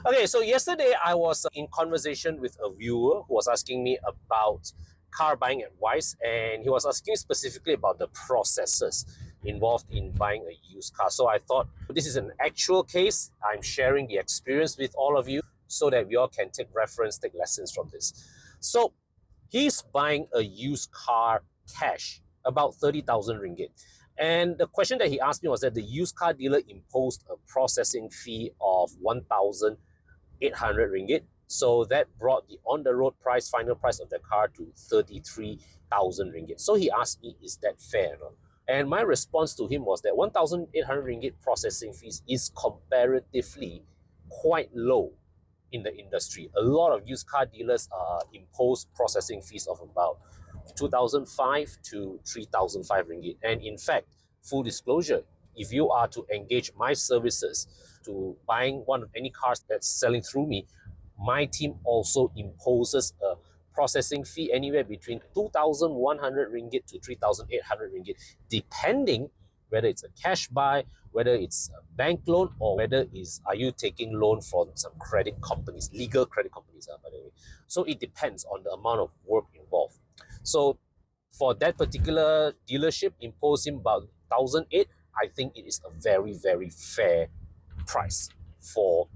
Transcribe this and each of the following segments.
Okay, so yesterday I was in conversation with a viewer who was asking me about car buying advice, and he was asking specifically about the processes involved in buying a used car. So I thought this is an actual case. I'm sharing the experience with all of you so that we all can take reference, take lessons from this. So he's buying a used car cash, about 30,000 ringgit. And the question that he asked me was that the used car dealer imposed a processing fee of 1,800 ringgit. So that brought the on-the-road price, final price of the car to 33,000 ringgit. So he asked me, is that fair? And my response to him was that 1,800 ringgit processing fees is comparatively quite low in the industry. A lot of used car dealers impose processing fees of about 2,005 to 3,005 ringgit. And in fact, full disclosure, if you are to engage my services to buying one of any cars that's selling through me, my team also imposes a processing fee anywhere between 2,100 ringgit to 3,800 ringgit, depending whether it's a cash buy, whether it's a bank loan, or whether it's are you taking loan from some credit companies, legal credit companies, by the way. So it depends on the amount of work involved. So for that particular dealership, imposing about 1,008, I think it is a very, very fair price for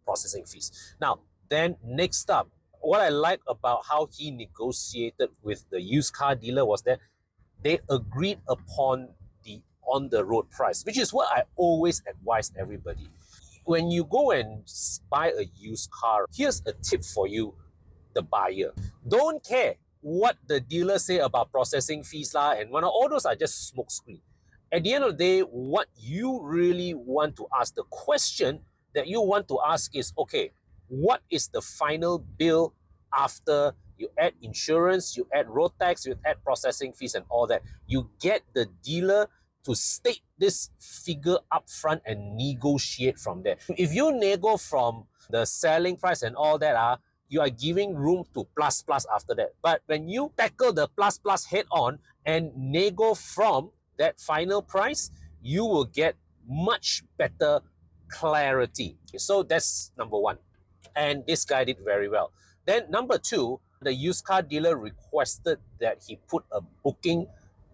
processing fees. Now, then next up, what I like about how he negotiated with the used car dealer was that they agreed upon the on-the-road price, which is what I always advise everybody. When you go and buy a used car, here's a tip for you, the buyer. Don't care what the dealer say about processing fees and when all those are just smoke screen. At the end of the day, what you really want to ask, the question that you want to ask is, okay, what is the final bill after you add insurance, you add road tax, you add processing fees and all that? You get the dealer to state this figure up front and negotiate from there. If you nego from the selling price and all that, you are giving room to plus after that. But when you tackle the plus head on and nego from that final price, you will get much better clarity. So that's number one. And this guy did very well. Then number two, the used car dealer requested that he put a booking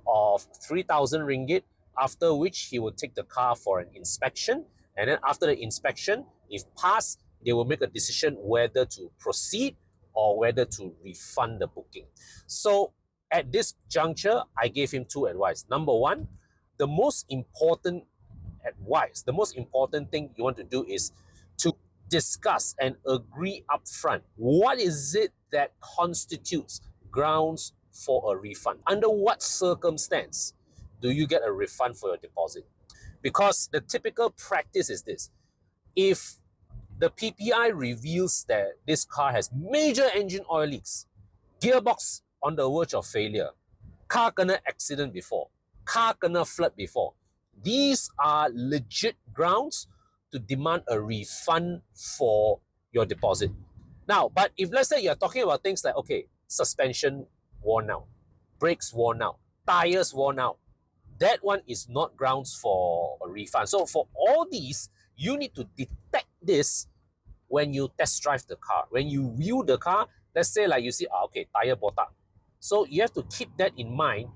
of 3,000 ringgit, after which he will take the car for an inspection. And then after the inspection, if passed, they will make a decision whether to proceed or whether to refund the booking. So at this juncture, I gave him two advice. Number one, the most important advice, the most important thing you want to do is to discuss and agree upfront. What is it that constitutes grounds for a refund? Under what circumstance do you get a refund for your deposit? Because the typical practice is this. If the PPI reveals that this car has major engine oil leaks, gearbox on the verge of failure, car kena accident before, car kena flood before, these are legit grounds to demand a refund for your deposit. Now, but if let's say you're talking about things like, okay, suspension worn out, brakes worn out, tires worn out, that one is not grounds for a refund. So for all these, you need to detect this when you test drive the car. When you view the car, let's say like you see, okay, tire botak. So you have to keep that in mind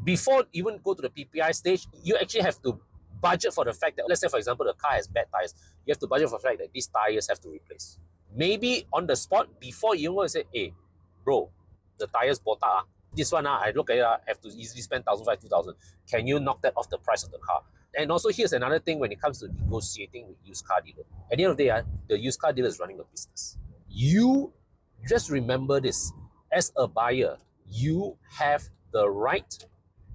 before even go to the PPI stage. You actually have to budget for the fact that, let's say for example, the car has bad tires. You have to budget for the fact that these tires have to replace. Maybe on the spot, before you want to say, hey, bro, the tires botak, this one, I look at it, I have to easily spend 1,500, 2,000. Can you knock that off the price of the car? And also here's another thing when it comes to negotiating with used car dealer. At the end of the day, the used car dealer is running a business. You just remember this. As a buyer, you have the right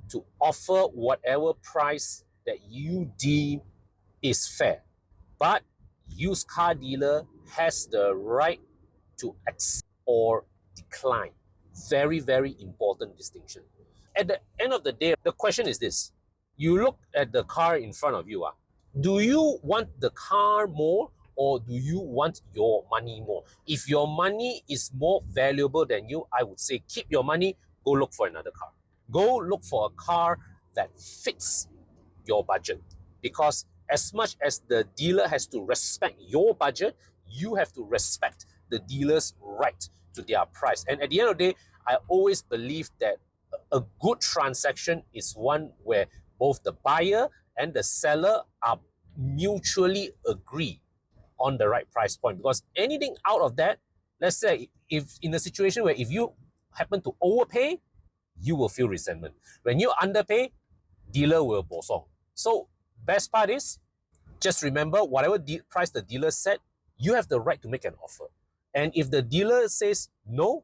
to offer whatever price that you deem is fair. But used car dealer has the right to accept or decline. Very, very important distinction. At the end of the day, the question is this. You look at the car in front of you. Do you want the car more or do you want your money more? If your money is more valuable than you, I would say keep your money, go look for another car. Go look for a car that fits your budget. Because as much as the dealer has to respect your budget, you have to respect the dealer's right to their price. And at the end of the day, I always believe that a good transaction is one where both the buyer and the seller are mutually agree on the right price point. Because anything out of that, let's say if in a situation where if you happen to overpay, you will feel resentment. When you underpay, dealer will bosong. So best part is, just remember whatever price the dealer set, you have the right to make an offer. And if the dealer says no,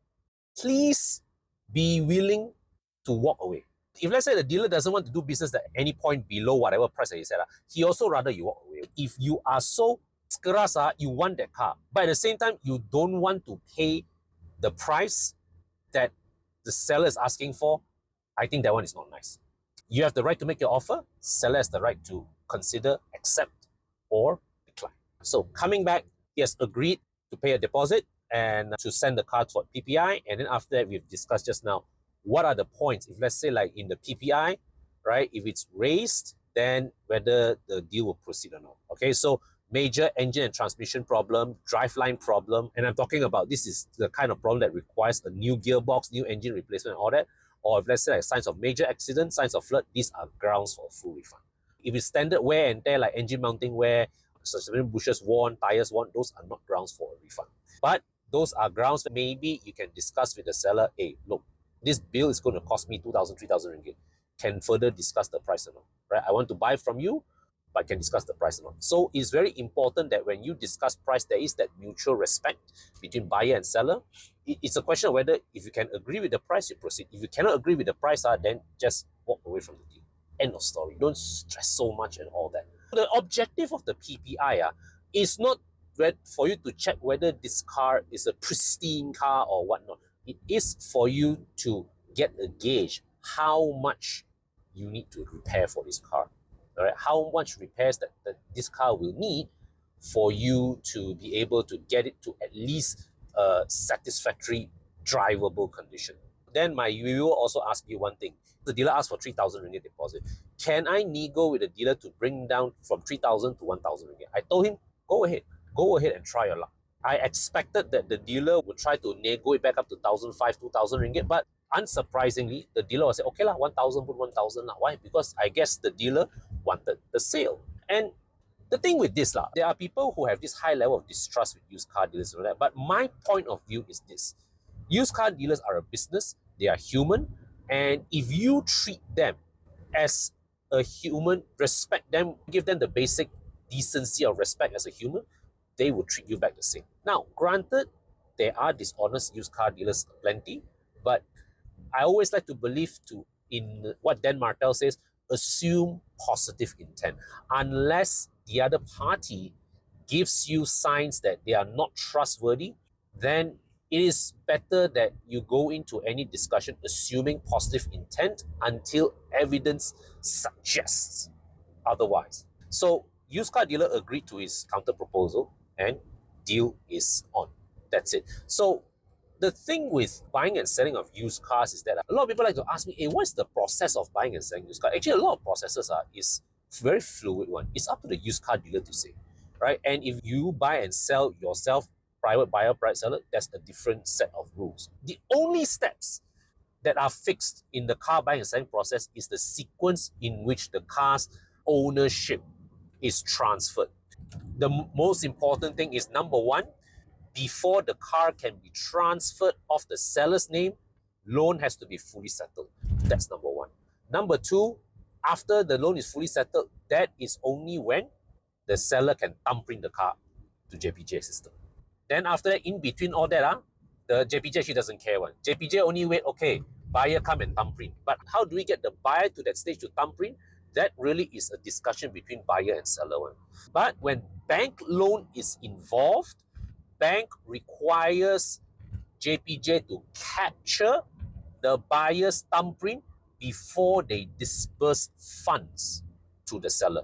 please be willing to walk away. If let's say the dealer doesn't want to do business at any point below whatever price that he set, he also rather you walk away. If you are so skeras, you want that car, but at the same time, you don't want to pay the price that the seller is asking for, I think that one is not nice. You have the right to make your offer. Seller has the right to consider, accept, or decline. So coming back, he has agreed to pay a deposit and to send the car for PPI. And then after that, we've discussed just now, what are the points? If let's say like in the PPI, right, if it's raised, then whether the deal will proceed or not. Okay, so major engine and transmission problem, driveline problem, and I'm talking about this is the kind of problem that requires a new gearbox, new engine replacement, and all that. Or if let's say like signs of major accident, signs of flood, these are grounds for a full refund. If it's standard wear and tear like engine mounting wear, suspension bushes worn, tires worn, those are not grounds for a refund. But those are grounds that maybe you can discuss with the seller. Hey, look, this bill is going to cost me 2,000, 3,000 ringgit. Can further discuss the price or not, right? I want to buy from you, but can discuss the price or not. So it's very important that when you discuss price, there is that mutual respect between buyer and seller. It's a question of whether if you can agree with the price, you proceed. If you cannot agree with the price, then just walk away from the deal. End of story. Don't stress so much and all that. The objective of the PPI is not for you to check whether this car is a pristine car or whatnot. It is for you to get a gauge how much you need to repair for this car. All right, how much repairs that this car will need for you to be able to get it to at least a satisfactory drivable condition. Then my reviewer also asked me one thing. The dealer asked for 3,000 ringgit deposit. Can I nego with the dealer to bring down from 3,000 to 1,000 ringgit? I told him, go ahead and try your luck. I expected that the dealer would try to nego it back up to 1,500, 2,000 ringgit, but unsurprisingly, the dealer will say, okay lah, 1,000, put 1,000 lah. Why? Because I guess the dealer wanted the sale. And the thing with this there are people who have this high level of distrust with used car dealers and all that. But my point of view is this: used car dealers are a business, they are human, and if you treat them as a human, respect them, give them the basic decency of respect as a human, they will treat you back the same. Now, granted, there are dishonest used car dealers plenty, but I always like to believe in what Dan Martel says, assume positive intent. Unless the other party gives you signs that they are not trustworthy, then it is better that you go into any discussion assuming positive intent until evidence suggests otherwise. So, used car dealer agreed to his counter proposal and deal is on. That's it. So, the thing with buying and selling of used cars is that a lot of people like to ask me, hey, what's the process of buying and selling used cars? Actually, a lot of processes is very fluid one. It's up to the used car dealer to say, right? And if you buy and sell yourself, private buyer, private seller, that's a different set of rules. The only steps that are fixed in the car buying and selling process is the sequence in which the car's ownership is transferred. The most important thing is, number one, before the car can be transferred off the seller's name, loan has to be fully settled. That's number one. Number two, after the loan is fully settled, that is only when the seller can thumbprint the car to JPJ system. Then after that, in between all that, the JPJ actually doesn't care one. JPJ only wait, okay, buyer come and thumbprint. But how do we get the buyer to that stage to thumbprint? That really is a discussion between buyer and seller one. But when bank loan is involved, bank requires JPJ to capture the buyer's thumbprint before they disperse funds to the seller.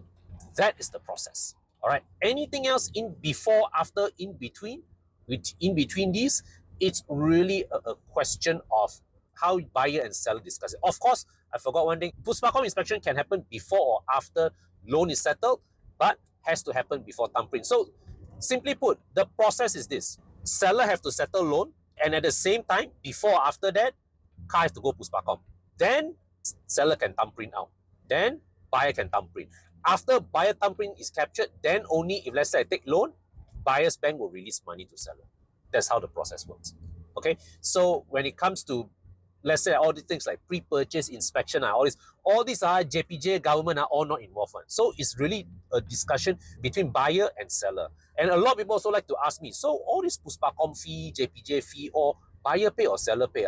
That is the process. All right. Anything else in before, after, in between, which in between these, it's really a question of how buyer and seller discuss it. Of course, I forgot one thing. Puspakom inspection can happen before or after loan is settled, but has to happen before thumbprint. So Simply put, the process is this. Seller have to settle loan, and at the same time, before or after that, car have to go Puspakom. Then seller can thumbprint out. Then buyer can thumbprint. After buyer thumbprint is captured, then only if let's say I take loan, buyer's bank will release money to seller. That's how the process works. Okay, so when it comes to, let's say, all these things like pre-purchase inspection, all these are JPJ government are all not involved in. So it's really a discussion between buyer and seller. And a lot of people also like to ask me, so all this Puspakom fee, JPJ fee, or buyer pay or seller pay,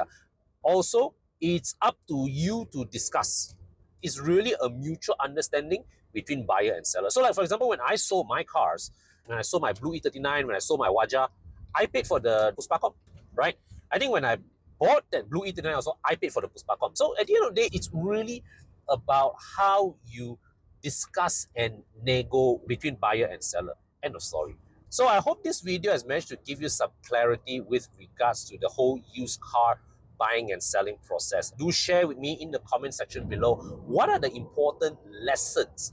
also it's up to you to discuss. It's really a mutual understanding between buyer and seller. So like for example, when I sold my cars, when I sold my Blue E39, when I sold my Waja, I paid for the Puspakom, right? I think when I bought that Blue E39 also, I paid for the Puspakom. So at the end of the day, it's really about how you discuss and nego between buyer and seller. End of story. So I hope this video has managed to give you some clarity with regards to the whole used car buying and selling process. Do share with me in the comment section below what are the important lessons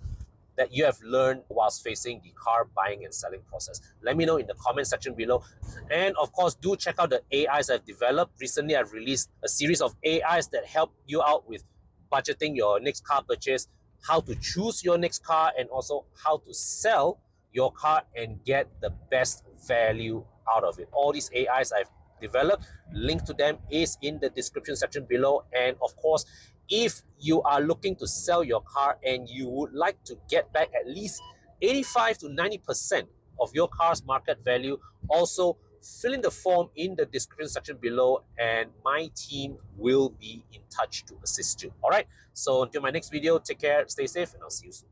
that you have learned whilst facing the car buying and selling process. Let me know in the comment section below. And of course, do check out the AIs I've developed. Recently, I've released a series of AIs that help you out with budgeting your next car purchase, how to choose your next car, and also how to sell your car and get the best value out of it. All these AIs I've developed, link to them is in the description section below. And of course, if you are looking to sell your car and you would like to get back at least 85 to 90% of your car's market value, also fill in the form in the description section below and my team will be in touch to assist you. All right, so until my next video, take care, stay safe, and I'll see you soon.